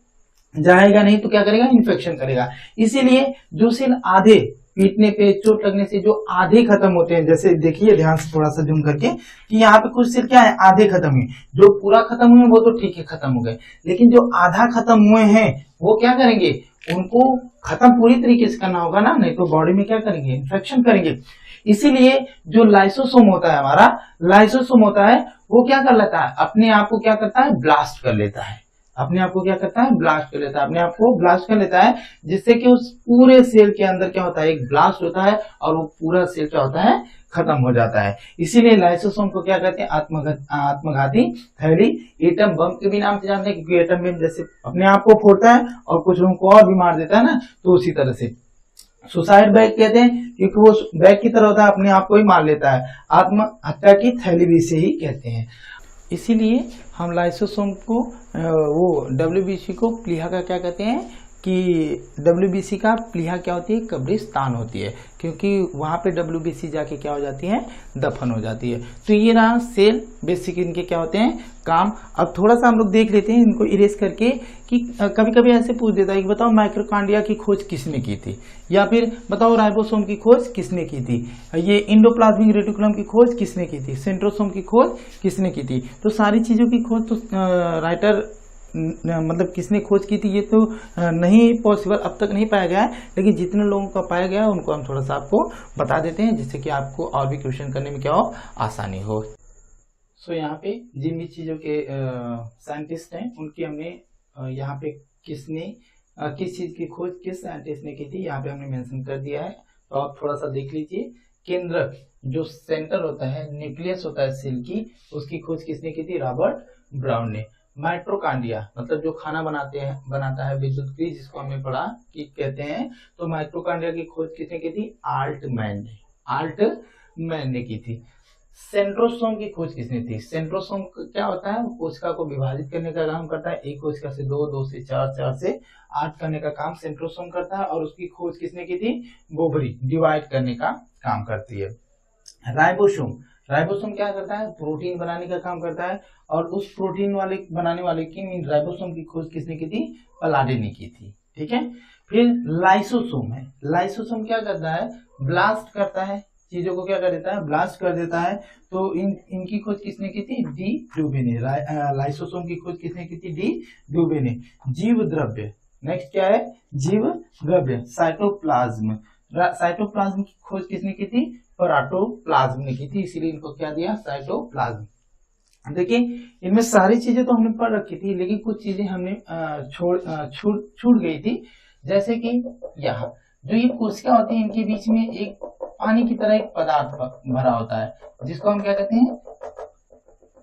जाएगा नहीं, तो क्या करेगा, इन्फेक्शन करेगा। इसीलिए जो सेल आधे, पीटने पे, चोट लगने से जो आधे खत्म होते हैं, जैसे देखिए ध्यान से थोड़ा सा जूम करके कि यहाँ पे कुछ सेल क्या है, आधे खत्म हुए। जो पूरा खत्म हुए वो तो ठीक है, खत्म हो गए, लेकिन जो आधा खत्म हुए हैं वो क्या करेंगे, उनको खत्म पूरी तरीके से करना होगा ना, नहीं तो बॉडी में क्या करेंगे, इन्फेक्शन करेंगे। इसीलिए जो लाइसोसोम होता है हमारा, लाइसोसोम होता है वो क्या कर लेता है, अपने आप को क्या करता है, ब्लास्ट कर लेता है। अपने आप को क्या करता है, ब्लास्ट कर लेता है, अपने आप को ब्लास्ट कर लेता है, जिससे कि उस पूरे सेल के अंदर क्या होता है, एक ब्लास्ट होता है और वो पूरा सेल क्या होता है, खत्म हो जाता है। इसीलिए लाइसोसोम को क्या कहते हैं, आत्मघाती थैली। एटम बम के भी नाम से जानते हैं, क्योंकि एटम बम जैसे अपने आप को फोड़ता है और कुछ लोगों को और भी मार देता है ना, तो उसी तरह से। सुसाइड बैग कहते हैं क्योंकि वो बैग की तरह होता है, अपने आप को ही मार लेता है। आत्महत्या की थैली भी इसे ही कहते हैं। इसीलिए हम लाइसोसोम को वो WBC को प्लीहा का क्या कहते हैं कि WBC का प्लीहा क्या होती है, कब्रिस्तान होती है, क्योंकि वहां पे WBC जाके क्या हो जाती है, दफन हो जाती है। तो ये रहा सेल, बेसिक इनके क्या होते हैं काम। अब थोड़ा सा हम लोग देख लेते हैं इनको इरेज करके कि कभी कभी ऐसे पूछ देता है कि बताओ माइक्रोकांडिया की खोज किसने की थी, या फिर बताओ राइबोसोम की खोज किसने की थी, ये इंडोप्लाज्मिक रेटिकुलम की खोज किसने की थी, सेंट्रोसोम की खोज किसने की थी। तो सारी चीजों की खोज तो राइटर मतलब किसने खोज की थी ये तो नहीं पॉसिबल, अब तक नहीं पाया गया है, लेकिन जितने लोगों का पाया गया है उनको हम थोड़ा सा आपको बता देते हैं, जिससे कि आपको और भी क्वेश्चन करने में क्या हो, आसानी हो। सो यहाँ पे जिन भी चीज़ों के साइंटिस्ट हैं उनकी हमने यहाँ पे किस चीज़ की खोज किस साइंटिस्ट ने की थी यहाँ पे हमने मेंशन कर दिया है। तो आप थोड़ा सा देख लीजिए, केंद्रक जो सेंटर होता है, न्यूक्लियस होता है सेल की, उसकी खोज किसने की थी, रॉबर्ट ब्राउन ने। माइट्रोकांडिया मतलब जो खाना बनाता है विद्युत क्रिया, जिसको हमने पढ़ा कि कहते हैं, तो माइट्रोकांडिया की खोज किसने की थी, आल्टमैन ने की थी। सेंट्रोसोम की खोज किसने थी, सेंट्रोसोम क्या होता है, कोशिका को विभाजित करने का काम करता है, एक कोशिका से 2, 2 से 4, 4 से 8 करने का काम सेंट्रोसोम करता है, और उसकी खोज किसने की थी, बोबरी डिवाइड करने का काम करती है। राइबोसोम क्या करता है, प्रोटीन बनाने का काम करता है, और उस प्रोटीन बनाने वाले की राइबोसोम की खोज किसने की थी, पलाडे ने की थी। ठीक है, फिर लाइसोसोम है, लाइसोसोम क्या करता है, ब्लास्ट करता है चीजों को क्या कर देता है, ब्लास्ट कर देता है। तो इनकी खोज किसने की थी, डी ड्यूबे ने। लाइसोसोम की खोज किसने की थी, डी ड्यूबे ने। जीव द्रव्य, नेक्स्ट क्या है, जीव द्रव्य, साइटोप्लाज्म। साइटोप्लाज्म की खोज किसने की थी, पराटोप्लाज्म ने की थी, इसीलिए इनको क्या दिया, साइटोप्लाज्म। देखिए इनमें सारी चीजें तो हमने पढ़ रखी थी, लेकिन कुछ चीजें हमने छूट गई थी। जैसे कि यहाँ जो ये कोशिका होती है, इनके बीच में एक पानी की तरह एक पदार्थ भरा होता है, जिसको हम क्या कहते हैं,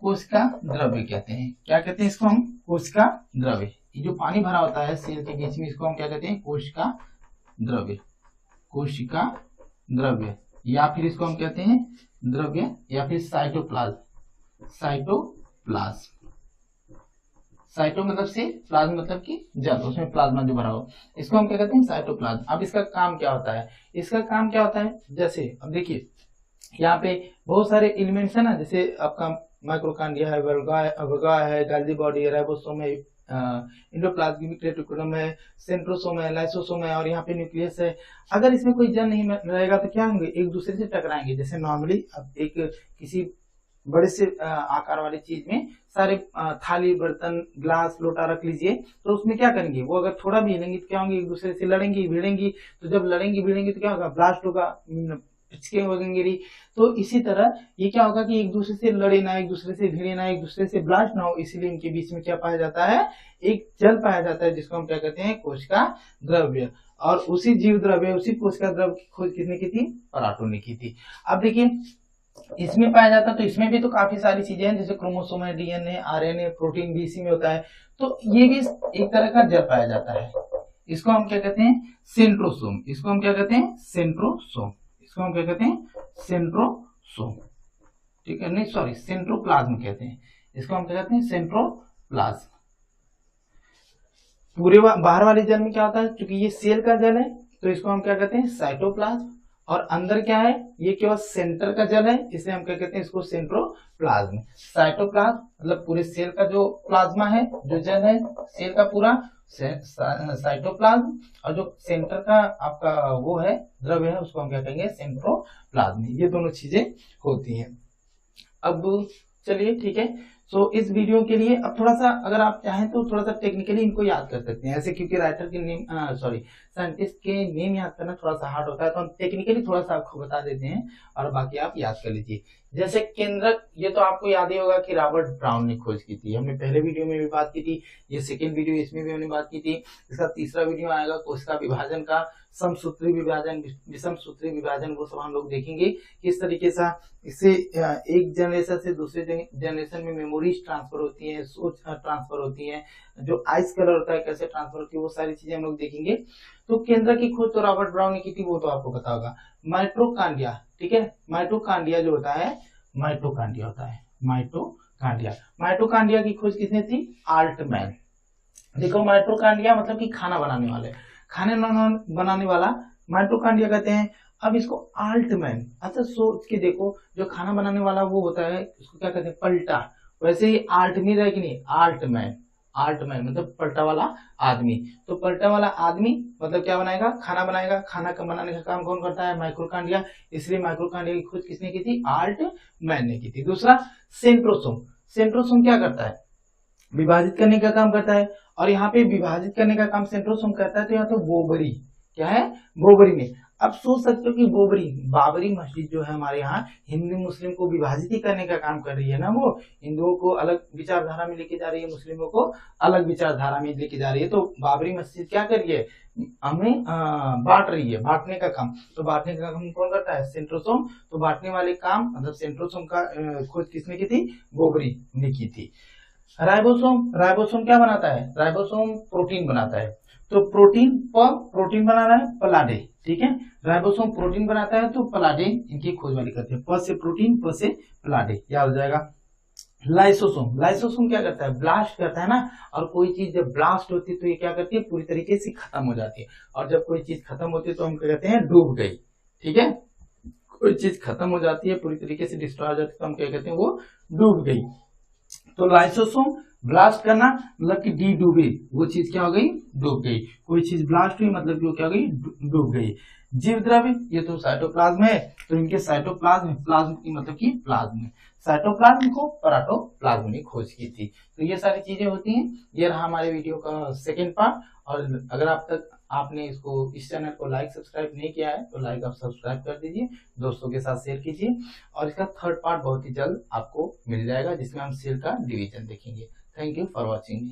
कोशिका द्रव्य कहते हैं। क्या कहते हैं इसको हम, कोशिका द्रव्य। ये जो पानी भरा होता है सेल के बीच में, इसको हम क्या कहते हैं, कोशिका द्रव्य। कोशिका द्रव्य, या फिर इसको हम कहते हैं द्रव्य, या फिर साइटोप्लाज्म। साइटोप्लाज्म, साइटो मतलब से, प्लाज्म मतलब कि जल, उसमें प्लाज्मा जो भरा हो, इसको हम क्या कहते हैं, साइटोप्लाज्म। अब इसका काम क्या होता है, इसका काम क्या होता है, जैसे अब देखिए यहाँ पे बहुत सारे एलिमेंट्स है ना, जैसे आपका माइक्रोकांडिया है, वर्गा है, गाल्गी बॉडी है, राइबोसोम है, एंडोप्लाज्मिक रेटिकुलम है, सेंट्रोसोम है, लाइसोसोम है, और यहाँ पे न्यूक्लियस है। अगर इसमें कोई जल नहीं रहेगा तो क्या होंगे, एक दूसरे से टकराएंगे। जैसे नॉर्मली अब एक किसी बड़े से आकार वाली चीज में सारे थाली, बर्तन, ग्लास, लोटा रख लीजिए, तो उसमें क्या करेंगे, वो अगर थोड़ा भी हिलेंगी तो क्या होंगे, एक दूसरे से लड़ेंगी भिड़ेंगी। तो जब लड़ेंगी भिड़ेंगी तो क्या होगा, ब्लास्ट होगा, पिचके वगैरह। तो इसी तरह ये क्या होगा कि एक दूसरे से लड़े ना, एक दूसरे से भिड़े ना, एक दूसरे से ब्लास्ट ना हो, इसीलिए इनके बीच में क्या पाया जाता है, एक जल पाया जाता है, जिसको हम क्या कहते हैं, कोशिका द्रव्य। और उसी जीव द्रव्य, उसी कोशिका द्रव्य की खोज किसने की थी, पराटो ने की थी। अब देखिए इसमें पाया जाता है, तो इसमें भी तो काफी सारी चीजें हैं, जैसे क्रोमोसोम है, डीएनए, आरएनए, प्रोटीन भी इसी में होता है। तो ये भी एक तरह का जल पाया जाता है, इसको हम क्या कहते हैं, सेंट्रोसोम। इसको हम क्या कहते हैं, सेंट्रोसोम। इसको हम क्या कहते हैं, सेंट्रोसोम। ठीक है, नहीं सॉरी, सेंट्रोप्लाज्म कहते हैं इसको, हम क्या कहते हैं, सेंट्रोप्लाज्म। पूरे बाहर वाले जल में क्या होता है, क्योंकि ये सेल का जल है, तो इसको हम क्या कहते हैं, साइटोप्लाज्म। और अंदर क्या है, ये केवल सेंटर का जल है, इसलिए हम क्या कहते हैं इसको, सेंट्रोप्लाज्म। साइटोप्लाज्म मतलब पूरे सेल का जो प्लाज्मा है, जो जल है सेल का पूरा, साइटोप्लाज्म। और जो सेंटर का आपका वो है, द्रव्य है, उसको हम क्या कहेंगे, सेंट्रोप्लाज्म। ये दोनों चीजें होती हैं। अब चलिए ठीक है, सो इस वीडियो के लिए अब थोड़ा सा अगर आप चाहें तो थोड़ा सा टेक्निकली इनको याद कर सकते हैं ऐसे, क्योंकि राइटर के नेम साइंटिस्ट के नेम याद करना थोड़ा सा हार्ड होता है, तो हम टेक्निकली थोड़ा सा आपको बता देते हैं और बाकी आप याद कर लीजिए। जैसे केंद्रक, ये तो आपको याद ही होगा कि रॉबर्ट ब्राउन ने खोज की थी, हमने पहले वीडियो में भी बात की थी, ये सेकेंड वीडियो, इसमें भी हमने बात की थी। इसका तीसरा वीडियो आएगा कोशिका विभाजन का, समसूत्री विभाजन, विषम सूत्री विभाजन, वो सब हम लोग देखेंगे किस तरीके से इससे एक जनरेशन से दूसरे जनरेशन में मेमोरीज ट्रांसफर होती है, सोच ट्रांसफर होती है, जो आइस कलर होता है कैसे ट्रांसफर होती है, वो सारी चीजें हम लोग देखेंगे। तो केंद्र की खोज तो रॉबर्ट ब्राउन ने की थी, वो तो आपको पता होगा। माइटोकांड्रिया, ठीक है, माइटोकांड्रिया जो होता है, माइटोकांड्रिया होता है, माइटोकांड्रिया। माइटोकांड्रिया की खोज किसने थी, आल्टमैन। देखो माइटोकांड्रिया मतलब कि खाना बनाने वाले, खाने बनाने वाला माइटोकांड्रिया कहते हैं। अब इसको आल्टमैन, अच्छा सोच के देखो, जो खाना बनाने वाला वो होता है, उसको क्या कहते हैं, पलटा। वैसे ही आल्टमीर है कि नहीं, आल्टमैन, आल्टमैन मतलब पलटा वाला आदमी। तो पलटा वाला आदमी मतलब क्या बनाएगा, खाना बनाएगा। खाना का बनाने का काम कौन करता है, माइक्रोकांड्रिया, इसलिए माइक्रोकांड्रिया की खोज किसने की थी, आल्टमैन ने की थी। दूसरा सेंट्रोसोम, सेंट्रोसोम क्या करता है, विभाजित करने का काम करता है, और यहाँ पे विभाजित करने का काम सेंट्रोसोम करता है। तो यहाँ तो बोबरी, क्या है, बोबरी में। अब सोच सकते हो कि बोबरी, बाबरी मस्जिद जो है हमारे यहाँ, हिंदू मुस्लिम को विभाजित ही करने का काम कर रही है ना, वो हिंदुओं को अलग विचारधारा में लेके जा रही है, मुस्लिमों को अलग विचारधारा में लेके जा रही है। तो बाबरी मस्जिद क्या कर रही है, हमें बांट रही है, बांटने का काम। तो बांटने का काम कौन करता है, सेंट्रोसोम। तो बांटने वाले काम मतलब सेंट्रोसोम का खोज किसने की थी, बोबरी ने की थी। राइबोसोम, राइबोसोम क्या बनाता है, राइबोसोम प्रोटीन बनाता है। तो प्रोटीन बना रहा है पलाडे, ठीक है, राइबोसोम प्रोटीन बनाता है, तो पलाडे इनकी खोज वाली करते हैं। प से प्रोटीन, प से पलाडे, याद हो जाएगा। लाइसोसोम, लाइसोसोम क्या करता है, ब्लास्ट करता है ना। और कोई चीज जब ब्लास्ट होती है तो ये क्या करती है, पूरी तरीके से खत्म हो जाती है। और जब कोई चीज खत्म होती है तो हम क्या कहते हैं, डूब गई, ठीक है। कोई चीज खत्म हो जाती है, पूरी तरीके से डिस्ट्रॉय हो जाती है, तो हम क्या कहते हैं, वो डूब गई। तो लाइसोसोम ब्लास्ट करना मतलब कि डी डूबे, वो चीज क्या हो गई, डूब गई। कोई चीज ब्लास्ट हुई मतलब कि वो क्या हो गई, डूब गई। जीव द्रव्य, ये तो साइटोप्लाज्म है, तो इनके साइटोप्लाज्म, प्लाज्म की मतलब कि प्लाज्म, साइटोप्लाज्म को पराटोप्लाज्म ने खोज की थी। तो ये सारी चीजें होती हैं। ये रहा हमारे वीडियो का सेकेंड पार्ट। और अगर आपने इस चैनल को लाइक सब्सक्राइब नहीं किया है तो लाइक आप सब्सक्राइब कर दीजिए, दोस्तों के साथ शेयर कीजिए। और इसका थर्ड पार्ट बहुत ही जल्द आपको मिल जाएगा, जिसमें हम सेल का डिवीजन देखेंगे। Thank you for watching.